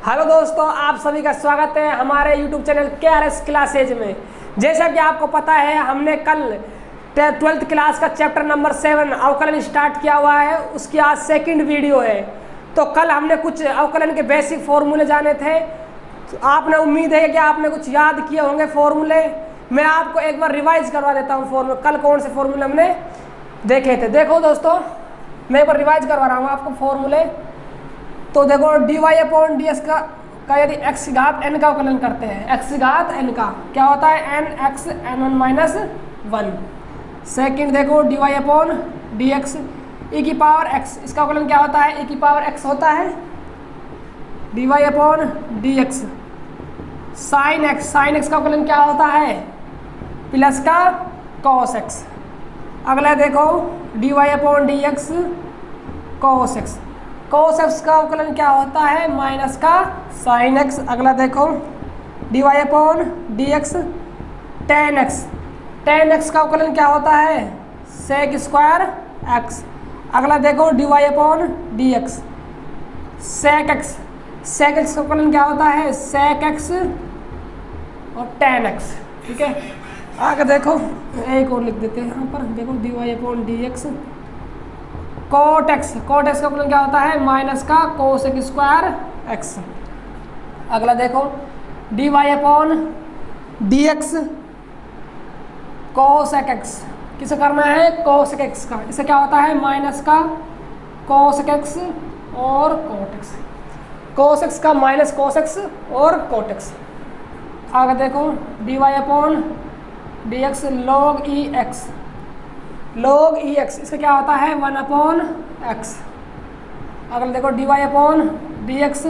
Hello दोस्तों, आप सभी का स्वागत है हमारे YouTube चैनल KRS क्लासेज में। जैसा कि आपको पता है, हमने कल 12th क्लास का चैप्टर नंबर 7 अवकलन स्टार्ट किया हुआ है। उसकी आज सेकंड वीडियो है। तो कल हमने कुछ अवकलन के बेसिक फॉर्मूले जाने थे। तो आपने उम्मीद है कि आपने कुछ याद किए होंगे फॉर्मूले। मैं आपको एक बार रिवाइज करवा देता हूँ फॉर्मूले। कल कौन से फॉर्मूले हमने देखे थे। देखो दोस्तों, मैं एक बार रिवाइज करवा रहा हूँ आपको फॉर्मूले। तो देखो dy/ds का यदि x की घात n का अवकलन करते हैं, x की घात n का क्या होता है, nx n1 - 1। सेकेंड देखो dy/dx e की पावर x, इसका अवकलन क्या होता है, e की पावर x होता है। dy/dx sin x का अवकलन क्या होता है, प्लस का cos x। अगला देखो dy/dx cos x, cos x का अवकलन क्या होता है, माइनस का sin x। अगला देखो dy/dx tan x का अवकलन क्या होता है, sec² x। अगला देखो dy/dx sec x का अवकलन क्या होता है, sec x और tan x। ठीक है, आगे देखो एक और लिख देते हैं यहाँ पर। देखो dy/dx cot x का अवकलन क्या होता है, माइनस का cos² x। अगला देखो dy/dx cosec x, किसे करना है, cosec x का। इसे क्या होता है, माइनस का cosec x और cot x। cos x का माइनस cos x और cot x। आगे देखो dy/dx log e x, इसका क्या होता है, 1/x। अगला देखो dy/dx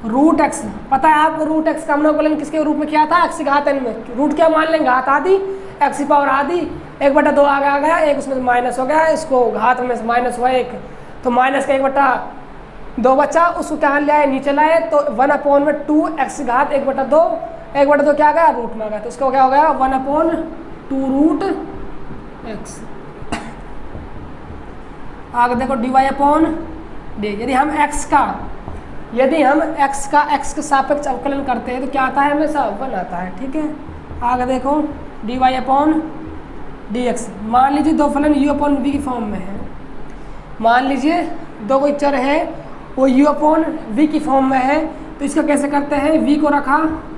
रूट x। पता है आपको रूट x का हमने अवकलन किसके रूप में किया था, x की घात n में। रूट क्या मान लेंगे, घात आधी, x की पावर आधी, 1/2 आगे आ गया, एक उसमें माइनस हो गया, इसको घात में से माइनस हुआ 1, तो माइनस का 1/2 बचा, उसको क्या ले आए, नीचे लाए, तो 1/2 x की घात 1/2, 1/2 क्या आ गया, रूट में आ गया, तो उसको क्या हो गया, 1/2 रूट x। आगे देखो dy/d, यदि हम x का x के सापेक्ष अवकलन करते हैं तो क्या आता है, हमेशा 1 आता है। ठीक है, आगे देखो dy/dx। मान लीजिए दो फलन u/v की फॉर्म में है। मान लीजिए दो कोई चर है, वो u/v की फॉर्म में है, तो इसका कैसे करते हैं, v को रखा,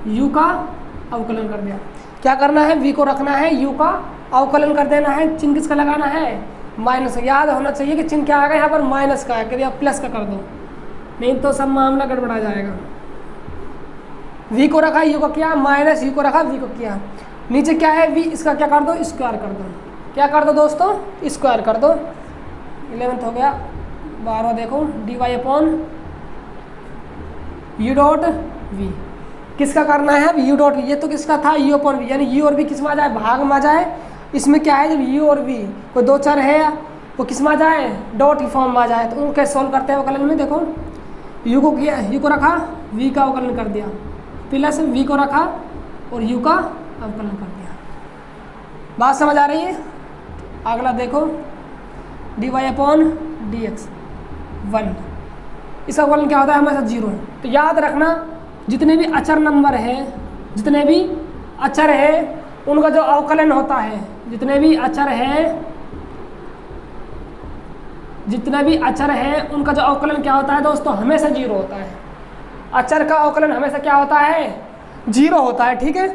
u का अवकलन कर दिया। क्या करना है, v को रखना है, u का अवकलन कर देना है। चिन्ह किसका लगाना है, माइनस। याद होना चाहिए कि चिन्ह क्या आ गया यहाँ पर, माइनस का है। करिए आप प्लस का कर दो, नहीं तो सब मामला गड़बड़ा जाएगा। v को रखा, u को किया, माइनस u को रखा, v को किया। नीचे क्या है, v, इसका क्या कर दो, स्क्वायर कर दो। क्या कर दो दोस्तों, स्क्वायर कर दो। 11th हो गया। 12वां देखो dy/u.v, किसका करना है अब, u.v। ये तो किसका था, u/v, यानी u और v किस में आ जाए, भाग में आ जाए। इसमें क्या है, जब u और v कोई दो चर है वो किस में आ जाए, डॉट की फॉर्म में आ जाए, तो उनको कैसे सॉल्व करते हैं अवकलन में। देखो u को किया, u को रखा, v का अवकलन कर दिया, प्लस v को रखा और u का अवकलन कर दिया। बात समझ आ रही है। अगला देखो dy/dx 1, इसका अवकलन क्या होता है, हमेशा 0। तो याद रखना, जितने भी अचर नंबर है, जितने भी अचर है, उनका जो अवकलन होता है, जितने भी अचर है उनका जो अवकलन क्या होता है दोस्तों, हमेशा 0 होता है। अचर का अवकलन हमेशा क्या होता है, 0 होता है। ठीक है,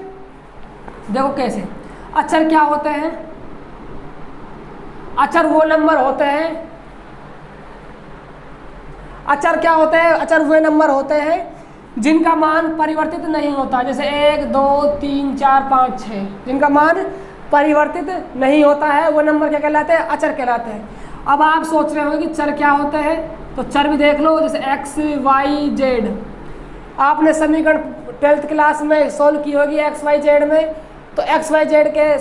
देखो कैसे। अचर क्या होते हैं, अचर वो नंबर होते हैं, अचर क्या होते हैं, अचर वे नंबर होते हैं जिनका मान परिवर्तित नहीं होता। जैसे 1 2 3 4 5 6, जिनका मान परिवर्तित नहीं होता है, वो नंबर क्या कहलाते हैं, अचर कहलाते हैं। अब आप सोच रहे होंगे कि चर क्या होते हैं, तो चर भी देख लो, जैसे x y z। आपने समीकरण 12th क्लास में सोल्व की होगी x y z में, तो x y z के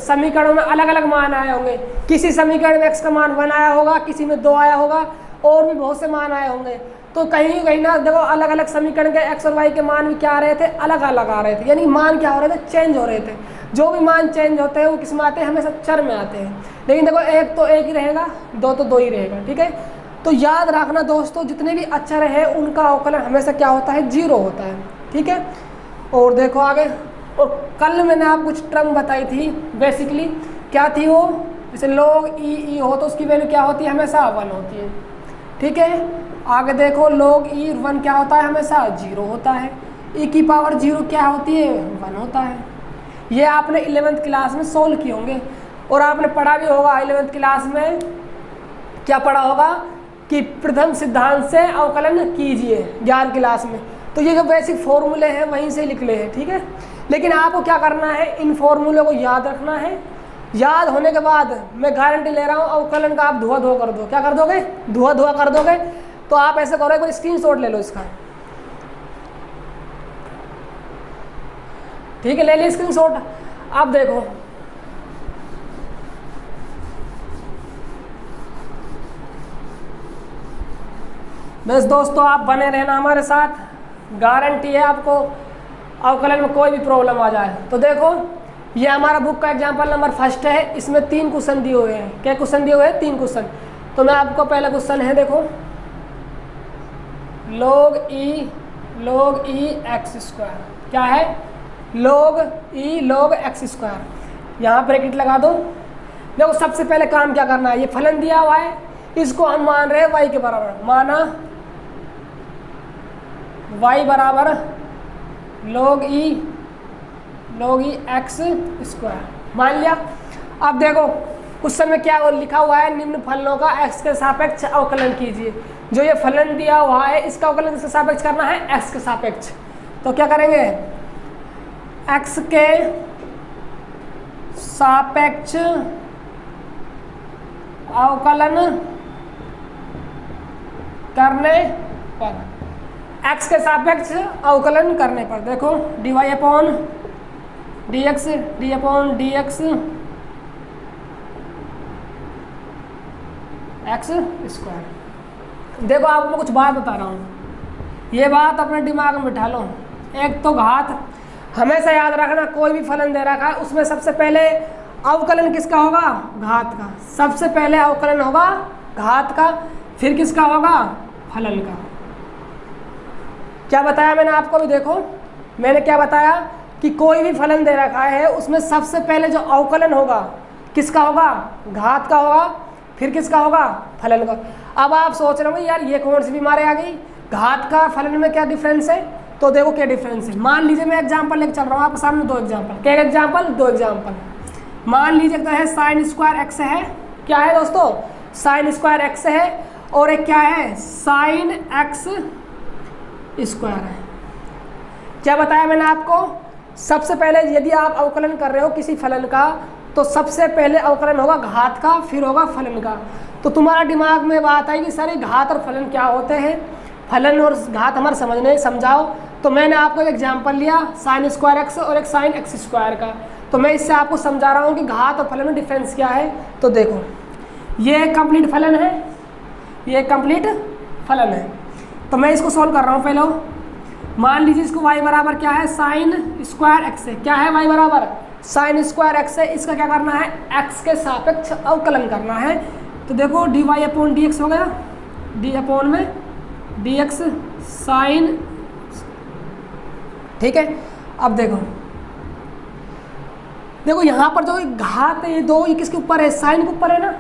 समीकरणों में अलग अलग मान आए होंगे। किसी समीकरण में x का मान 1 आया होगा, किसी में 2 आया होगा, और भी बहुत से मान आए होंगे। तो कहीं ना देखो अलग अलग समीकरण के x और y के मान भी क्या आ रहे थे, अलग अलग आ रहे थे, यानी मान क्या हो रहे थे, चेंज हो रहे थे। जो भी मान चेंज होते हैं वो किस में आते हैं, हमेशा चर में आते हैं। लेकिन देखो एक तो एक ही रहेगा, दो तो दो ही रहेगा। ठीक है, तो याद रखना दोस्तों, जितने भी अक्षर है उनका अवकलन हमेशा क्या होता है, 0 होता है। ठीक है, और देखो आगे, और कल मैंने आपको कुछ टर्म बताई थी, बेसिकली क्या थी वो, जैसे log ई हो तो उसकी वैल्यू क्या होती है, हमेशा 1 होती है। ठीक है, आगे देखो log ई 1 क्या होता है, हमेशा 0 होता है। e की पावर 0 क्या होती है, 1 होता है। ये आपने 11th क्लास में सोल्व किए होंगे, और आपने पढ़ा भी होगा 11th क्लास में, क्या पढ़ा होगा कि प्रथम सिद्धांत से अवकलन कीजिए 11th क्लास में। तो ये जो बेसिक फॉर्मूले हैं वहीं से लिख ले हैं। ठीक है, लेकिन आपको क्या करना है, इन फॉर्मूले को याद रखना है। याद होने के बाद मैं गारंटी ले रहा हूँ अवकलन का आप धुआं कर दो। क्या कर दोगे, धुआं कर दोगे। तो आप ऐसे करो, एक बार स्क्रीनशॉट ले लो इसका। ठीक है, ले ली स्क्रीनशॉट। आप देखो, बस दोस्तों आप बने रहना हमारे साथ, गारंटी है आपको अवकलन में कोई भी प्रॉब्लम आ जाए। तो देखो, ये हमारा बुक का एग्जाम्पल नंबर 1 है। इसमें 3 क्वेश्चन दिए हुए हैं। क्या क्वेश्चन दिए हुए हैं, 3 क्वेश्चन। तो मैं आपको पहला क्वेश्चन है, देखो log e x स्क्वायर क्या है, log x स्क्वायर। यहाँ ब्रैकेट लगा दो। देखो सबसे पहले काम क्या करना है, ये फलन दिया हुआ है, इसको हम मान रहे हैं y के बराबर। माना y बराबर log e x स्क्वायर मान लिया। अब देखो क्वेश्चन में क्या लिखा हुआ है, निम्न फलनों का x के सापेक्ष अवकलन कीजिए। जो ये फलन दिया हुआ है इसका अवकलन किसके सापेक्ष करना है, x के सापेक्ष। तो क्या करेंगे, x के सापेक्ष अवकलन करने पर, x के सापेक्ष अवकलन करने पर देखो dy upon dx x square. देखो आपको मैं कुछ बात बता रहा हूँ, ये बात अपने दिमाग में बिठा लो। एक तो घात, हमेशा याद रखना कोई भी फलन दे रखा है उसमें सबसे पहले अवकलन किसका होगा, घात का। सबसे पहले अवकलन होगा घात का, फिर किसका होगा, फलन का। क्या बताया मैंने आपको भी, देखो मैंने क्या बताया कि कोई भी फलन दे रखा है उसमें सबसे पहले जो अवकलन होगा किसका होगा, घात का होगा, फिर किसका होगा, फलन का। अब आप सोच रहे हो यार ये कौन सी बीमारी आ गई, घात का फलन में क्या डिफरेंस है। तो देखो क्या डिफरेंस है। मान लीजिए मैं एग्जांपल लेकर चल रहा हूँ आपके सामने, 2 एग्जांपल। क्या एग्जांपल, 2 एग्जांपल। मान लीजिए तो है साइन स्क्वायर एक्स है, क्या है दोस्तों, साइन स्क्वायर एक्स है, और एक क्या है, साइन एक्स स्क्वायर है। क्या बताया मैंने आपको, सबसे पहले यदि आप अवकलन कर रहे हो किसी फलन का तो सबसे पहले अवकलन होगा घात का, फिर होगा फलन का। तो तुम्हारा दिमाग में बात आई कि सर घात और फलन क्या होते हैं, फलन और घात हमारे समझने समझाओ। तो मैंने आपको एक एग्जांपल लिया साइन स्क्वायर एक्स और एक साइन एक्स स्क्वायर का। तो मैं इससे आपको समझा रहा हूँ कि घात और फलन में डिफरेंस क्या है। तो देखो ये कंप्लीट फलन है, ये कंप्लीट फलन है। तो मैं इसको सॉल्व कर रहा हूँ। पहले मान लीजिए इसको y बराबर क्या है, साइन स्क्वायर एक्स है। क्या है, y बराबर साइन स्क्वायर एक्स है। इसका क्या करना है, x के सापेक्ष अवकलन करना है। तो देखो d y upon d x हो गया, डी अपॉन में डी एक्स साइन, ठीक है। अब देखो देखो यहाँ पर जो घात है, ये दो, ये किसके ऊपर है, साइन के ऊपर है ना।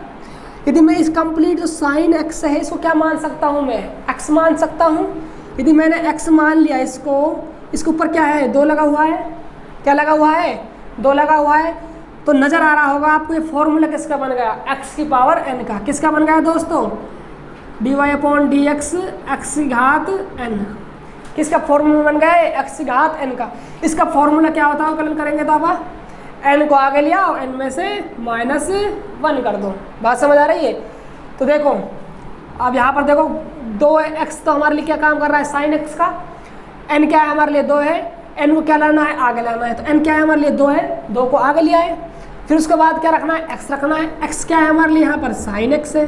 यदि मैं इस कंप्लीट जो साइन एक्स है इसको क्या मान सकता हूँ, मैं एक्स मान सकता हूँ। यदि मैंने एक्स मान लिया इसको, इसके ऊपर क्या है, 2 लगा हुआ है। क्या लगा हुआ है, 2 लगा हुआ है। तो नज़र आ रहा होगा आपको ये फॉर्मूला किसका बन गया, एक्स की पावर एन का। किसका बन गया दोस्तों, d y upon d x x की घात एन। किसका फॉर्मूला बन गया है, एक्स की घात एन का। इसका फॉर्मूला क्या होता है, अवकलन करेंगे तो आप एन को आगे लिया और एन में से -1 कर दो। बात समझ आ रही है। तो देखो अब यहाँ पर देखो 2x तो हमारे लिए क्या काम कर रहा है, साइन एक्स का। n क्या है हमारे लिए, 2 है। n को क्या लाना है, आगे लाना है। तो n क्या है हमारे लिए, 2 है, 2 को आगे लिया है। फिर उसके बाद क्या रखना है, x रखना है। x क्या है हमारे लिए यहाँ पर, साइन x है,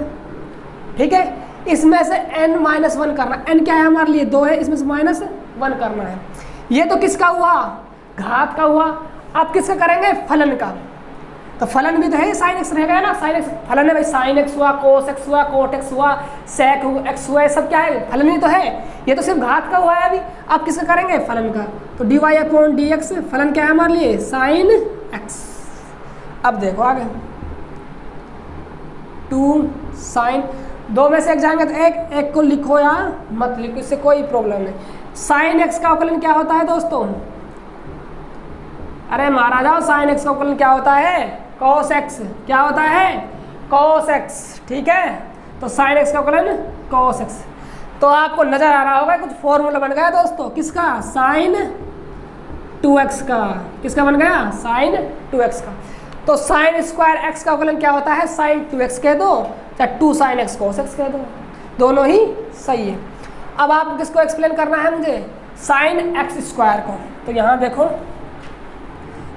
ठीक है। इसमें से n-1 करना है। n क्या है हमारे लिए, 2 है, इसमें से -1 करना है। ये तो किसका हुआ, घात का हुआ। अब किसका करेंगे, फलन का। तो फलन भी तो है, साइन एक्स रहेगा ना, साइन एक्स फलन है भाई, साइन एक्स हुआ, कोस एक्स हुआ, कोट एक्स हुआ, सेक एक्स हुआ, ये सब क्या है, फलन ही तो है। ये तो सिर्फ घात का हुआ है अभी, अब किसका करेंगे, फलन का। तो d y upon d x फलन क्या है हमारे लिए, साइन एक्स। अब देखो आगे 2 साइन, दो में से एक जाएंगे तो एक को लिखो या मत लिखो, इससे कोई प्रॉब्लम नहीं। साइन एक्स का अवकलन क्या होता है दोस्तों, अरे महाराजा साइन एक्स का अवकलन क्या होता है, कॉस एक्स। क्या होता है, कॉस एक्स, ठीक है। तो साइन एक्स का अवकलन कॉस एक्स। तो आपको नजर आ रहा होगा कुछ फॉर्मूला बन गया दोस्तों, किसका, साइन 2x का। किसका बन गया, साइन 2x का। तो साइन स्क्वायर एक्स का अवकलन क्या होता है, साइन 2x कह दो या 2 साइन एक्स कोस एक्स कह दो, दोनों ही सही है। अब आपको किसको एक्सप्लेन करना है मुझे, साइन एक्स स्क्वायर को। तो यहाँ देखो,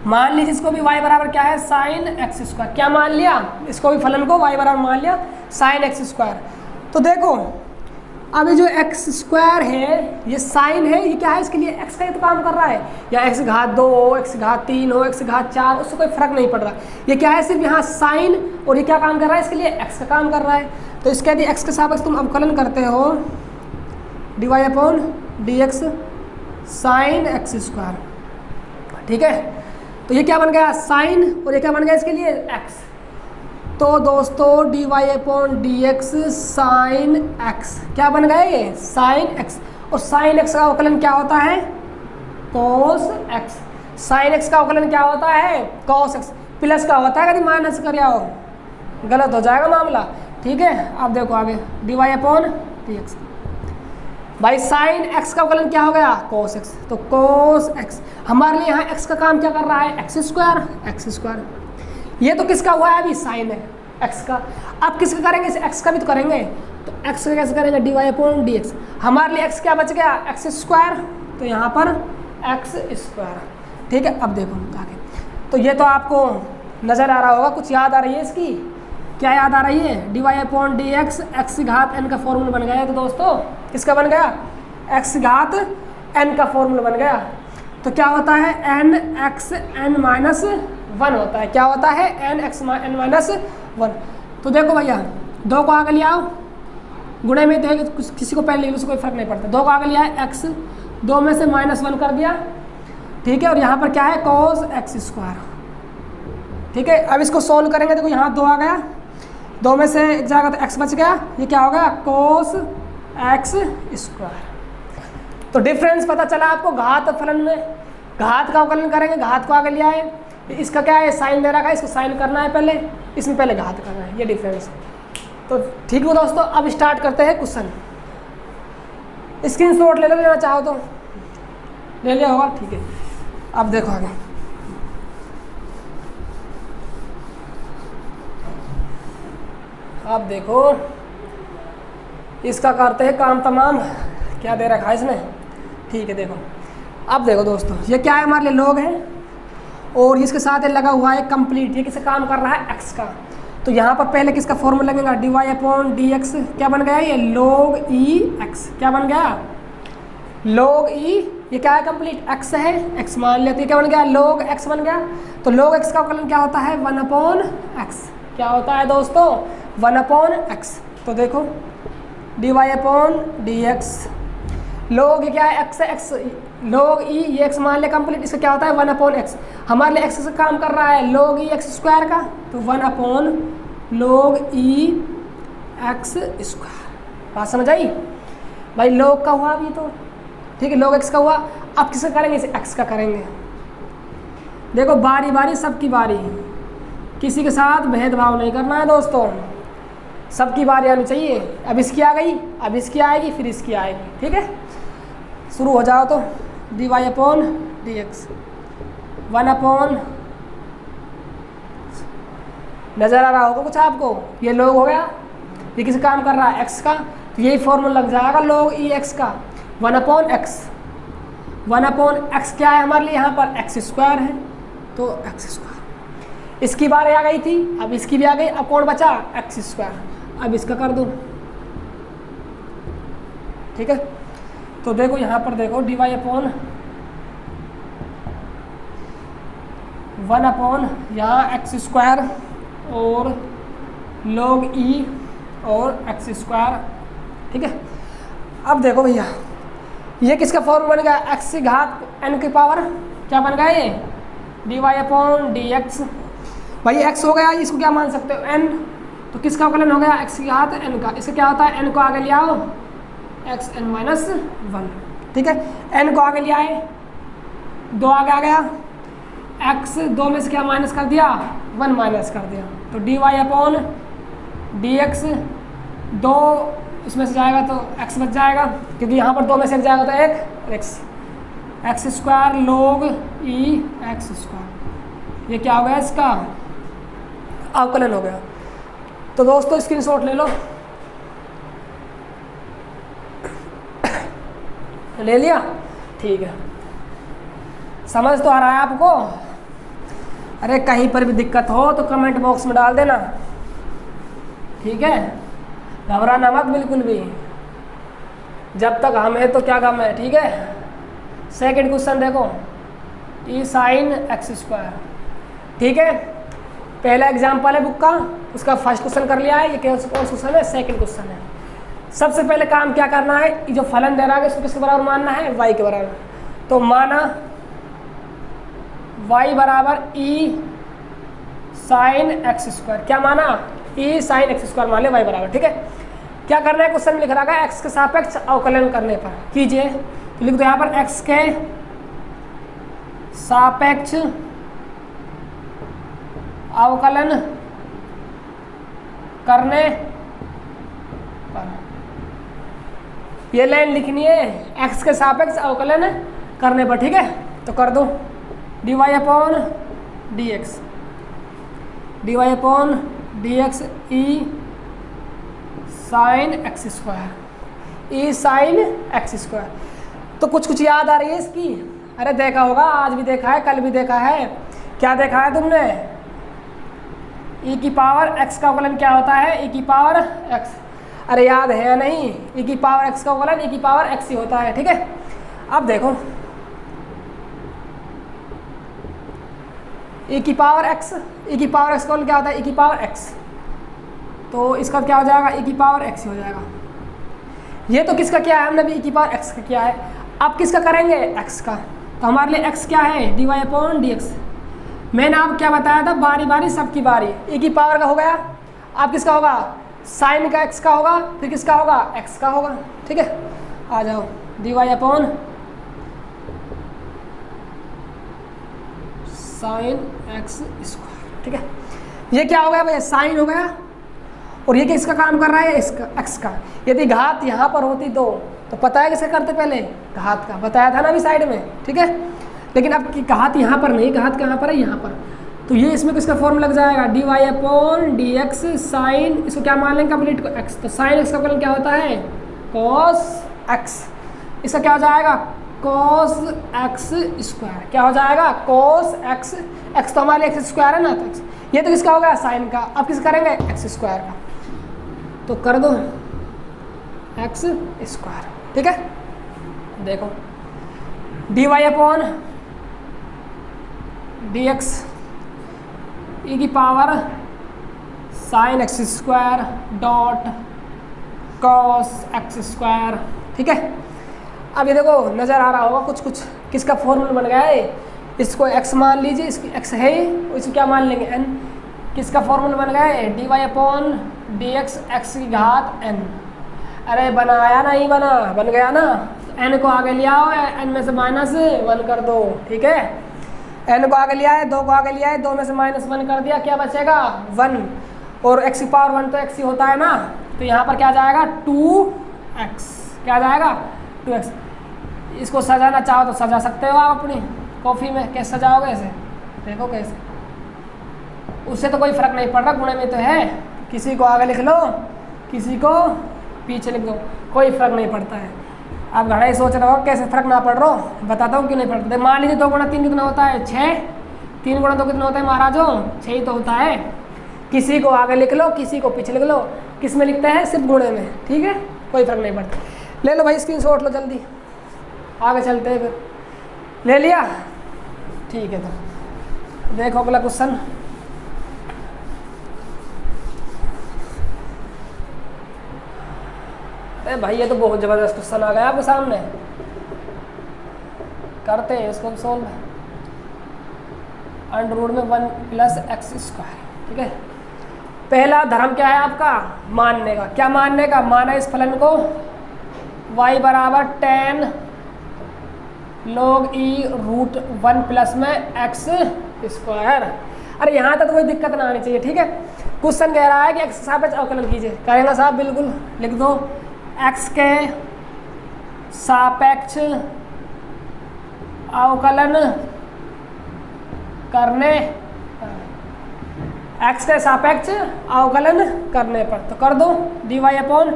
मान लीजिए इसको भी y बराबर क्या है, साइन एक्स स्क्वायर। क्या मान लिया, इसको भी फलन को y बराबर मान लिया, साइन एक्स स्क्वायर। तो देखो अभी जो एक्स स्क्वायर है ये साइन है, ये क्या है, इसके लिए x का ही तो काम कर रहा है, या x घात 2 हो, x घात 3 हो, x घात 4, उससे कोई फर्क नहीं पड़ रहा। ये क्या है, सिर्फ यहाँ साइन, और ये क्या काम कर रहा है, इसके लिए x का काम कर रहा है। तो इसके यदि x के सापेक्ष तुम अवकलन करते हो, d y upon d x sine x square, ठीक है। तो ये क्या बन गया, साइन, और ये क्या बन गया इसके लिए, x। तो दोस्तों d y upon d x sine x क्या बन गया, ये साइन एक्स। और साइन एक्स का अवकलन क्या होता है, कॉस एक्स। साइन एक्स का अवकलन क्या होता है, कॉस एक्स। प्लस का होता है, कभी माइनस कर आओ गलत हो जाएगा मामला, ठीक है। आप देखो आगे d y upon d x, भाई साइन एक्स का अवकलन क्या हो गया, कॉस एक्स। तो कॉस एक्स हमारे लिए यहाँ एक्स का काम क्या कर रहा है, एक्स स्क्वायर, एक्स स्क्वायर। ये तो किसका हुआ है, अभी साइन है एक्स का। अब किसका करेंगे, इस एक्स का भी तो करेंगे। तो एक्स का कैसे करेंगे, d y upon d x. हमारे लिए एक्स क्या बच गया, एक्स स्क्वायर। तो यहाँ पर एक्स स्क्वायर, ठीक है। अब देखो आगे, तो ये तो आपको नज़र आ रहा होगा, कुछ याद आ रही है इसकी, क्या याद आ रही है, d y upon d x, x घात एन का फॉर्मूला बन गया। तो दोस्तों किसका बन गया, एक्स घात एन का फॉर्मूला बन गया। तो क्या होता है, एन एक्स एन माइनस 1 होता है। क्या होता है, एन एक्स एन माइनस 1। तो देखो भैया, 2 को आगे ले आओ, गुणे में देख किसी को पहले उससे कोई फर्क नहीं पड़ता। 2 को आगे ले आए, एक्स 2 में से -1 कर दिया, ठीक है। और यहाँ पर क्या है, कॉस एक्स स्क्वायर, ठीक है। अब इसको सोल्व करेंगे, देखो यहाँ 2 आ गया, 2 में से एक जाएगा तो एक्स बच गया, ये क्या हो गया, कोस एक्स स्क्वायर। तो डिफरेंस पता चला आपको घात फलन में। घात का अवकलन करेंगे, घात को आगे ले आए, इसका क्या है, साइन दे रखा है, इसको साइन करना है पहले, इसमें पहले घात करना है, ये डिफरेंस। तो ठीक है दोस्तों, अब स्टार्ट करते हैं क्वेश्चन। स्क्रीनशॉट ले लेना चाहो तो ले लिया होगा, ठीक है। अब देखो आगे, अब देखो इसका करते हैं काम तमाम। क्या दे रखा है इसमें, ठीक है। देखो अब देखो दोस्तों, ये क्या है, हमारे लिए लोग हैं और इसके साथ लगा हुआ है कंप्लीट। ये किसका काम कर रहा है, एक्स का। तो यहाँ पर पहले किसका फॉर्मूला लगेगा, d y upon d x. क्या बन गया ये, लोग ई एक्स। क्या बन गया, लोग ई, ये क्या है, कंप्लीट एक्स है, एक्स मान लिया। तो ये क्या बन गया, लोग एक्स बन गया। तो लोग एक्स का अवकलन क्या होता है, 1 अपॉन एक्स। क्या होता है दोस्तों, 1 अपॉन एक्स। तो देखो d y upon d x, लोग क्या है, एक्स है, एक्स लोग ई, ये एक्स मान लिया कंप्लीट। इसका क्या होता है, 1 अपॉन एक्स। हमारे लिए एक्स से काम कर रहा है, लोग ई एक्स स्क्वायर का। तो 1 अपॉन लोग ई एक्स स्क्वायर। बात समझ आई भाई, लोग का हुआ अभी तो, ठीक है, लोग एक्स का हुआ। अब किसका करेंगे, इसे एक्स का करेंगे। देखो बारी बारी सबकी बारी, किसी के साथ भेदभाव नहीं करना है दोस्तों, सबकी बारी आनी चाहिए। अब इसकी आ गई, अब इसकी आएगी, फिर इसकी आएगी, ठीक है। शुरू हो जाओ तो, d y upon d x, 1 upon, नज़र आ रहा होगा कुछ आपको, ये लोग हो गया, ये किसी काम कर रहा है एक्स का। तो यही फॉर्मूला लग जाएगा लोग ई एक्स का, 1 अपॉन एक्स। 1 अपॉन एक्स क्या है हमारे लिए, यहाँ पर एक्स स्क्वायर है, तो एक्स स्क्वायर। इसकी बारी आ गई थी, अब इसकी भी आ गई। अब कौन बचा, एक्स स्क्वायर। अब इसका कर दो, ठीक है। तो देखो यहाँ पर देखो डी वाई अपॉन 1 अपॉन यहाँ एक्स स्क्वायर और log ई और एक्स स्क्वायर, ठीक है। अब देखो भैया ये किसका फॉर्म बन गया, एक्स की घात एन की पावर क्या बन गया ये d y upon d x. भाई एक्स हो गया, इसको क्या मान सकते हो एन, तो किसका अवकलन हो गया एक्स की घात एन का। इसका क्या होता है एन को आगे ले आओ एक्स एन माइनस 1, ठीक है। एन को आगे ले आए, 2 आगे आ गया, एक्स 2 में से क्या माइनस कर दिया 1 माइनस कर दिया, तो d y upon d x 2 इसमें से जाएगा तो x बच जाएगा, क्योंकि यहाँ पर 2 में से एक जाएगा तो 1 एक्स स्क्वायर log ई एक्स स्क्वायर। ये क्या हो गया इसका अवकलन हो गया। तो दोस्तों स्क्रीनशॉट ले लो, ले लिया, ठीक है। समझ तो आ रहा है आपको? अरे कहीं पर भी दिक्कत हो तो कमेंट बॉक्स में डाल देना, ठीक है। घबराना मत बिल्कुल भी, जब तक हम है तो क्या गम है, ठीक है। सेकंड क्वेश्चन देखो, ई साइन एक्स स्क्वायर, ठीक है। पहला एग्जाम्पल है बुक का, उसका फर्स्ट क्वेश्चन कर लिया है। ये कौन क्वेश्चन है, सेकंड क्वेश्चन है। सबसे पहले काम क्या करना है, ये जो फलन दे रहा है इसको किसके बराबर मानना है, y के बराबर। तो माना y बराबर ई साइन एक्स स्क्वायर, क्या माना ई साइन एक्स स्क्वायर मान ले y बराबर, ठीक है। क्या करना है, क्वेश्चन में लिख रहा है x के सापेक्ष अवकलन करने पर कीजिए, तो लिख दो यहाँ पर x के सापेक्ष अवकलन करने पर, ये लाइन लिखनी है x के सापेक्ष अवकलन करने पर, ठीक है। तो कर दो d y upon d x, d y upon d x e sine x square, e sine x square. तो कुछ याद आ रही है इसकी? अरे देखा होगा, आज भी देखा है, कल भी देखा है। क्या देखा है तुमने, ई की पावर एक्स का अवकलन क्या होता है, ई की पावर एक्स। अरे याद है या नहीं, ई की पावर एक्स का अवकलन ई की पावर एक्स ही होता है, ठीक है। अब देखो ई की पावर एक्स, ई की पावर एक्स का अवकलन क्या होता है, ई की पावर एक्स, तो इसका क्या हो जाएगा ई की पावर एक्स हो जाएगा। ये तो किसका किया है हमने भी, ई की पावर एक्स का किया है। अब किसका करेंगे, एक्स का। तो हमारे लिए एक्स क्या है, d y upon d x. मैंने आपको क्या बताया था, बारी बारी सबकी बारी। ई की पावर का हो गया, अब किसका होगा, साइन का एक्स का होगा, फिर किसका होगा, एक्स का होगा, ठीक है। आ जाओ d y upon sine x square, ठीक है। ये क्या हो गया भैया, साइन हो गया, और ये किसका काम कर रहा है, इसका एक्स का। यदि घात यहाँ पर होती तो पता है किसका करते, पहले घात का बताया था ना अभी साइड में, ठीक है। लेकिन अब की घात यहाँ पर नहीं, घात कहाँ पर है, यहाँ पर। तो ये इसमें किसका फॉर्म लग जाएगा, d y upon d x sine, इसको क्या मान लेंगे कंप्लीट को एक्स। तो साइन एक्स का फलन क्या होता है, कॉस एक्स। इसका क्या हो जाएगा, कॉस एक्स स्क्वायर। क्या हो जाएगा, कॉस एक्स। एक्स तो हमारे एक्स स्क्वायर है ना, तो एक्स। ये तो किसका हो गया, साइन का। अब किस करेंगे, एक्स स्क्वायर का। तो कर दो एक्स स्क्वायर, ठीक है। देखो d y upon d x e की power sine x square dot cos x square, ठीक है। अब ये देखो नज़र आ रहा होगा कुछ किसका फॉर्मूला बन गया है। इसको x मान लीजिए, इसकी x है, इसको क्या मान लेंगे n। किसका फॉर्मूला बन गया है, d y upon d x x की घात n। अरे बनाया नहीं बना, बन गया ना। n को आगे ले आओ, n में से -1 कर दो, ठीक है। n को आगे ले आए, 2 को आगे ले आए, 2 में से -1 कर दिया, क्या बचेगा 1। और x की पावर 1 तो x ही होता है ना, तो यहाँ पर क्या जाएगा 2x, क्या जाएगा 2x। इसको सजाना चाहो तो सजा सकते हो आप अपनी कॉफ़ी में। कैसे सजाओगे ऐसे, देखो कैसे, उससे तो कोई फ़र्क नहीं पड़ रहा, गुणे में तो है। किसी को आगे लिख लो, किसी को पीछे लिख दो, कोई फ़र्क नहीं पड़ता है। आप घड़ा ही सोच रहे हो कैसे फ़र्क ना पड़ रहा हो, बताता हूँ क्यों नहीं पड़ता। मान लीजिए 2 गुणा 3 कितना होता है, 6। 3 गुणा 2 कितना होता है महाराजों, 6 ही तो होता है। किसी को आगे लिख लो, किसी को पीछे लिख लो, किस में लिखते हैं, सिर्फ गुणे में, ठीक है। कोई फ़र्क नहीं पड़ता। ले लो भाई स्क्रीनशॉट लो जल्दी, आगे चलते हैं फिर। ले लिया, ठीक है। तो देखो अगला क्वेश्चन। अरे भाई ये तो बहुत जबरदस्त क्वेश्चन आ गया आपके सामने, करते हैं इसको सोल्व। अंडर रूट में 1 प्लस एक्स स्क्वायर, ठीक है। पहला धर्म क्या है आपका, मानने का। क्या मानने का, माना इस फलन को y बराबर 10 log e रूट 1 प्लस में एक्स स्क्वायर। अरे यहाँ तक तो कोई दिक्कत ना आनी चाहिए, ठीक है। क्वेश्चन कह रहा है कि एक्स सापेक्ष अवकलन कीजिए, करेंगे साहब, बिल्कुल लिख दो। एक्स के सापेक्ष अवकलन करने, एक्स के सापेक्ष अवकलन करने पर तो कर दो dy अपॉन,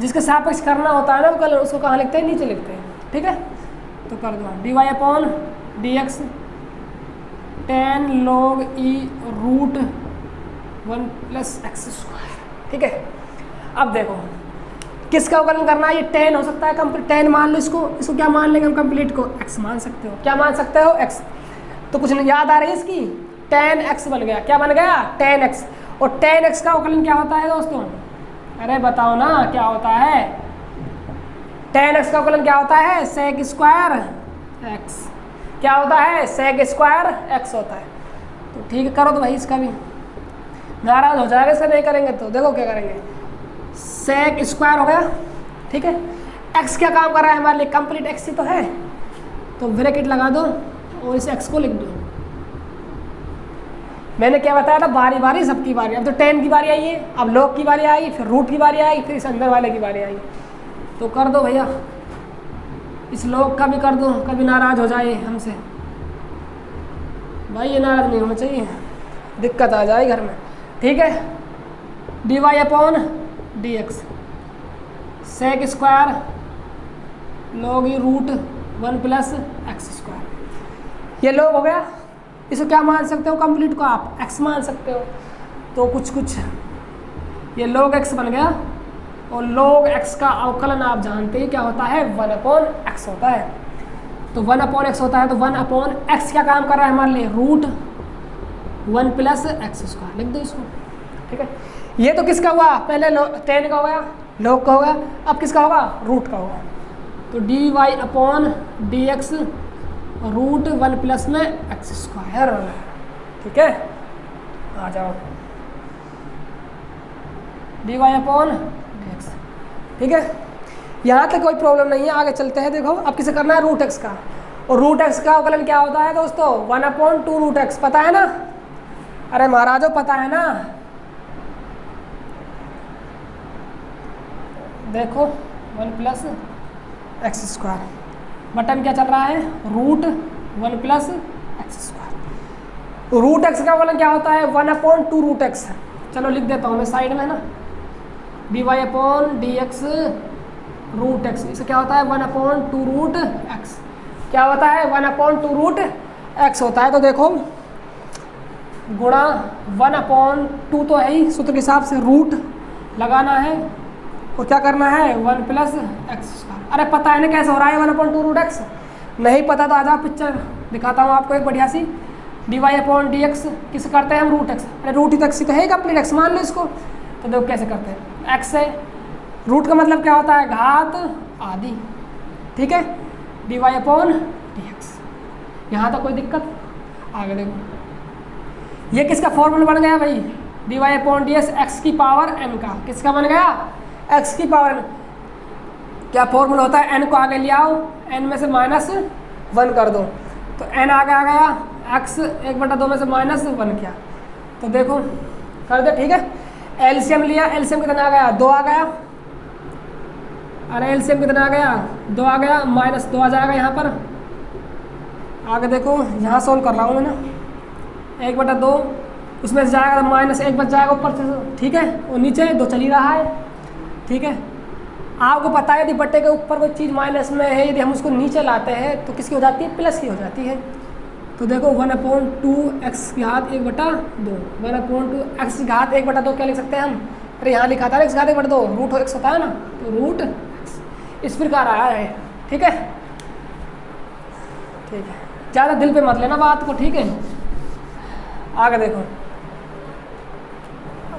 जिसके सापेक्ष करना होता है ना अवकलन, उसको कहाँ लिखते हैं, नीचे लिखते हैं, ठीक है। तो कर दो dy upon dx 10 log e root 1 plus x square, ठीक है। अब देखो किसका अवकलन करना है, ये 10 हो सकता है, कंप्लीट 10 मान लो इसको क्या मान लेंगे हम कंप्लीट को, x मान सकते हो। क्या मान सकते हो, x। तो कुछ नहीं याद आ रही है इसकी, 10x बन गया। क्या बन गया, 10x। और 10x का अवकलन क्या होता है दोस्तों, अरे बताओ ना क्या होता है। 10x का अवकलन क्या होता है, सेक स्क्वायर x। क्या होता है, सेक स्क्वायर x होता है। तो ठीक है, करो तो भाई इसका भी, नाराज हो जाएगा इसका नहीं करेंगे तो। देखो क्या करेंगे, सेक स्क्वायर हो गया, ठीक है। x क्या काम कर रहा है हमारे लिए, कंप्लीट x ही तो है, तो ब्रैकेट लगा दो और इस x को लिख दो। मैंने क्या बताया था, बारी बारी सबकी बारी। अब तो 10 की बारी आई है, अब log की बारी आएगी, फिर रूट की बारी आएगी, फिर इस अंदर वाले की बारी आएगी। तो कर दो भैया, इस log का भी कर दो, कभी नाराज हो जाए हमसे भाई, ये नाराज नहीं होना चाहिए, दिक्कत आ जाए घर में, ठीक है। dy upon dx sec square log e root 1 plus x square, ये log हो गया। इसको क्या मान सकते हो, कंप्लीट को आप x मान सकते हो। तो कुछ ये log x बन गया, और log x का अवकलन आप जानते हैं क्या होता है, 1 अपॉन x होता है। तो 1 अपॉन x होता है, तो 1 अपॉन x क्या काम कर रहा है हमारे लिए, रूट 1 प्लस एक्स स्क्वायर, लिख दो इसको, ठीक है। ये तो किसका हुआ, पहले 10 का हो गया, log का हो गया, अब किसका होगा, रूट का होगा। तो dy upon dx root 1 plus में एक्स स्क्वायर, ठीक है। आ जाओ dy अपॉन dx, ठीक है। यहाँ तक कोई प्रॉब्लम नहीं है, आगे चलते हैं। देखो अब किसे करना है, रूट x का, और रूट x का अवकलन क्या होता है दोस्तों, 1 अपॉन 2 रूट x, पता है ना। अरे महाराजो पता है ना, देखो 1 प्लस एक्स स्क्वायर बटन क्या चल रहा है, root 1 plus x square. Root x का अवकलन क्या होता है, 1 अपॉन 2 रूट एक्स। चलो लिख देता हूँ मैं साइड में ना, d y upon d x root x, इसे क्या होता है 1 अपॉन 2 रूट एक्स। क्या होता है 1 अपॉन 2 रूट एक्स होता है। तो देखो गुणा 1 अपॉन 2 तो है ही, सूत्र के हिसाब से रूट लगाना है और क्या करना है 1 प्लस एक्स स्क्वायर। अरे पता है ना कैसे हो रहा है 1 अपॉन 2 रूट एक्स, नहीं पता तो आ जाओ पिक्चर दिखाता हूँ आपको एक बढ़िया सी। D y upon d x किस करते हैं हम, रूट एक्स। अरे रूट ही तो एक्स तो है कंप्लीट एक्स मान लो इसको। तो देखो कैसे करते हैं, एक्स है रूट का मतलब क्या होता है घात आदि, ठीक है। D y upon d x, यहाँ तक कोई दिक्कत। आगे देखो ये किसका फॉर्मूला बन गया भाई, d y upon d x x की पावर एन का। किसका बन गया, एक्स की पावर एन। क्या फॉर्मूला होता है, एन को आगे ले आओ, एन में से -1 कर दो, तो एन आगे आ गया, एक्स 1/2 में से -1 किया, तो देखो कर दे, ठीक है। एलसीएम लिया, एलसीएम कितना आ गया 2 आ गया। अरे एलसीएम कितना आ गया 2 आ गया, -2 आ जाएगा यहाँ पर। आगे देखो यहाँ सोल्व कर रहा हूँ मैं ना, 1/2 उसमें से जाएगा तो -1 बच जाएगा ऊपर से, ठीक है। और नीचे 2 चल ही रहा है, ठीक है। आपको पता है यदि बट्टे के ऊपर कोई चीज़ माइनस में है, यदि हम उसको नीचे लाते हैं तो किसकी हो जाती है, प्लस की हो जाती है। तो देखो 1/2 एक्स की घात 1/2, 1/2 एक्स की घात 1/2 क्या लिख सकते हैं हम, अरे यहाँ लिखा था एक्स घात 1/2, रूट एक्स होता है ना, तो रूट एक्स इस प्रकार आया है, ठीक है। ठीक है, ज़्यादा दिल पे मत लेना बात को, ठीक है। आगे देखो,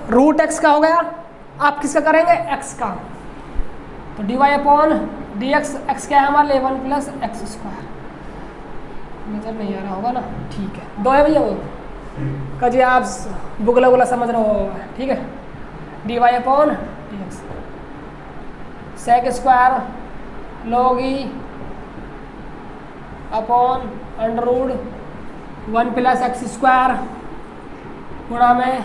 रूट एक्स का हो गया, आप किसका करेंगे, एक्स का, तो dy upon d x, x क्या है हमारे लिए 1 प्लस एक्स स्क्वायर, नजर नहीं आ रहा होगा ना, ठीक है, 2 है भैया वो का जी, आप बुगला बुगला समझ रहे हो, ठीक है, dy upon d x sec square log e upon under root 1 plus x square गुणा में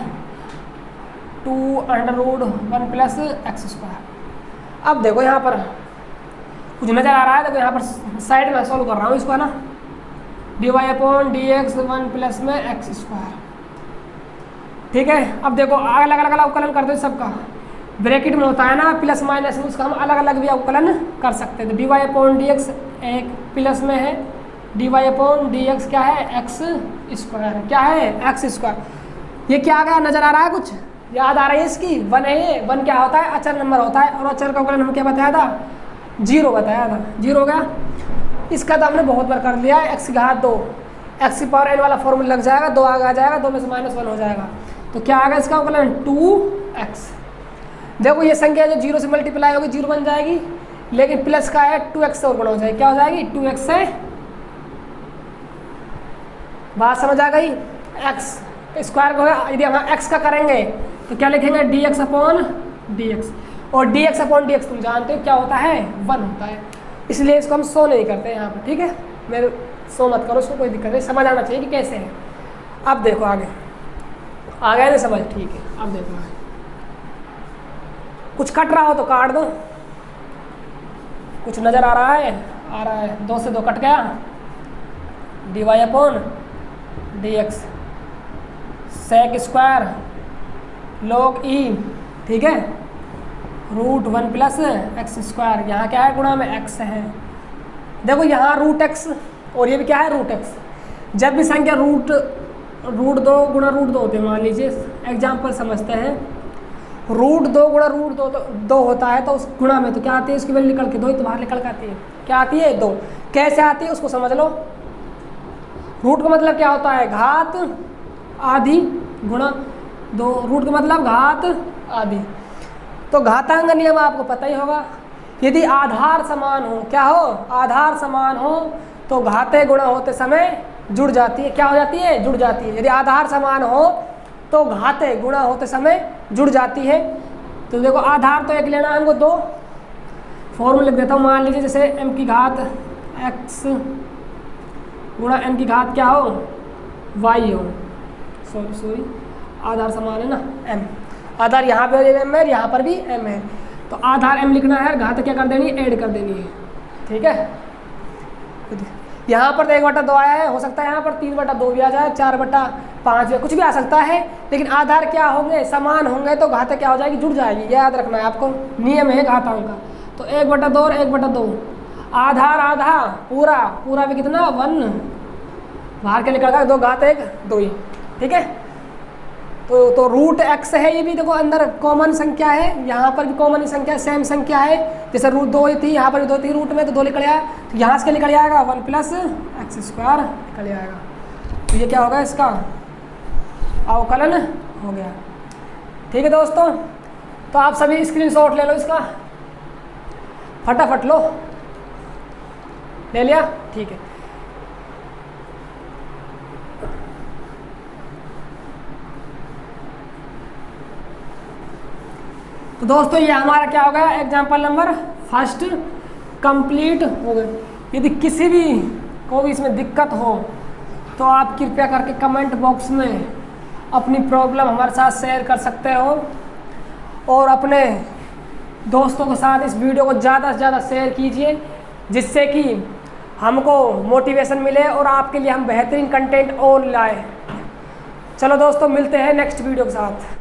2 under root 1 plus x square. अब देखो यहाँ पर कुछ नज़र आ रहा है, देखो यहाँ पर साइड में सॉल्व कर रहा हूँ इसको ना, d y upon d x 1 plus में एक्स स्क्वायर, ठीक है। अब देखो अलग अलग अवकलन करते हैं सबका, ब्रैकेट में होता है ना प्लस माइनस में, उसका हम अलग अलग भी अवकलन कर सकते हैं। तो d y upon d x एक प्लस में है, d y upon d x क्या है, एक्स स्क्वायर, क्या है, एक्स स्क्वायर। ये क्या आ गया, नजर आ रहा है, कुछ याद आ रही है इसकी, 1 है ये, 1 क्या होता है, अचर नंबर होता है, और अचर का अवकलन हम क्या बताया था, 0 बताया था, 0 हो गया। इसका तो हमने बहुत बार कर लिया है, एक्स की घात 2, एक्स की पावर n वाला फॉर्मूला लग जाएगा, 2 आगे आ जाएगा, 2 में से -1 हो जाएगा, तो क्या आ गया इसका अवकलन 2x। देखो ये संख्या जो 0 से मल्टीप्लाई होगी 0 बन जाएगी, लेकिन प्लस का है 2x से और गुणा हो जाएगी, क्या हो जाएगी 2x से, बात समझ आ गई। x स्क्वायर को यदि हम x का करेंगे तो क्या लिखेंगे, dx अपॉन dx, और dx अपॉन dx तुम जानते हो क्या होता है, 1 होता है, इसलिए इसको हम 100 नहीं करते यहाँ पर, ठीक है। मेरे 100 मत करो, उसको कोई दिक्कत नहीं, समझ आना चाहिए कि कैसे है। अब देखो आगे आ गया ना समझ, ठीक है। अब देखो आगे कुछ कट रहा हो तो काट दो, कुछ नज़र आ रहा है, 2 से 2 कट गया, d y upon d x sec square log e, ठीक है, रूट 1 प्लस एक्स स्क्वायर, यहाँ क्या है, गुणा में x है। देखो यहाँ रूट x और ये भी क्या है, रूट x। जब भी संख्या रूट 2 गुणा रूट 2 होते हैं, मान लीजिए एग्जाम्पल समझते हैं, रूट 2 गुणा रूट 2 होता है, तो उस गुणा में तो क्या आती है, उसकी वैल्यू निकल के 2 ही तो बाहर निकल के आती है, क्या आती है, 2। कैसे आती है उसको समझ लो। रूट का मतलब क्या होता है, घात आधी गुणा 2, रूट का मतलब घात आधी। तो घातांक नियम आपको पता ही होगा, यदि आधार समान हो, क्या हो, आधार समान हो, तो घाते गुणा होते समय जुड़ जाती है, क्या हो जाती है, जुड़ जाती है। यदि आधार समान हो तो घाते गुणा होते समय जुड़ जाती है। तो देखो आधार तो एक लेना है हमको, 2 फॉर्मूला लिख देता हूँ, मान लीजिए जैसे m की घात x गुणा n की घात क्या हो, y हो, सॉरी आधार समान है ना, m, आधार यहाँ पे m है, यहाँ पर भी m है, तो आधार m लिखना है, घात क्या कर देनी है, ऐड कर देनी है, ठीक है। यहाँ पर तो 1/2 आया है, हो सकता है यहाँ पर 3/2 भी आ जाए, 4/5 कुछ भी आ सकता है, लेकिन आधार क्या होंगे, समान होंगे, तो घात क्या हो जाएगी, जुड़ जाएगी, याद रखना है आपको, नियम है घातांक का। तो 1/2 और 1/2, आधार आधा, पूरा भी कितना, 1, बाहर के निकल गया, 2 घात 1 2 ही, ठीक है। तो रूट x है, ये भी देखो अंदर कॉमन संख्या है, यहाँ पर भी कॉमन संख्या है, सेम संख्या है, जैसे रूट 2 थी, यहाँ पर भी 2 थी रूट में, तो 2 निकल आया, तो यहाँ से निकल जाएगा 1 प्लस एक्स स्क्वायर निकल जाएगा। तो ये क्या होगा, इसका अवकलन हो गया, ठीक है दोस्तों। तो आप सभी स्क्रीनशॉट ले लो इसका, फटाफट लो, ले लिया, ठीक है। तो दोस्तों ये हमारा क्या हो गया, एग्जाम्पल नंबर 1 कंप्लीट हो गए। यदि किसी भी को भी इसमें दिक्कत हो तो आप कृपया करके कमेंट बॉक्स में अपनी प्रॉब्लम हमारे साथ शेयर कर सकते हो, और अपने दोस्तों के साथ इस वीडियो को ज़्यादा से ज़्यादा शेयर कीजिए, जिससे कि हमको मोटिवेशन मिले और आपके लिए हम बेहतरीन कंटेंट और लाएं। चलो दोस्तों, मिलते हैं नेक्स्ट वीडियो के साथ।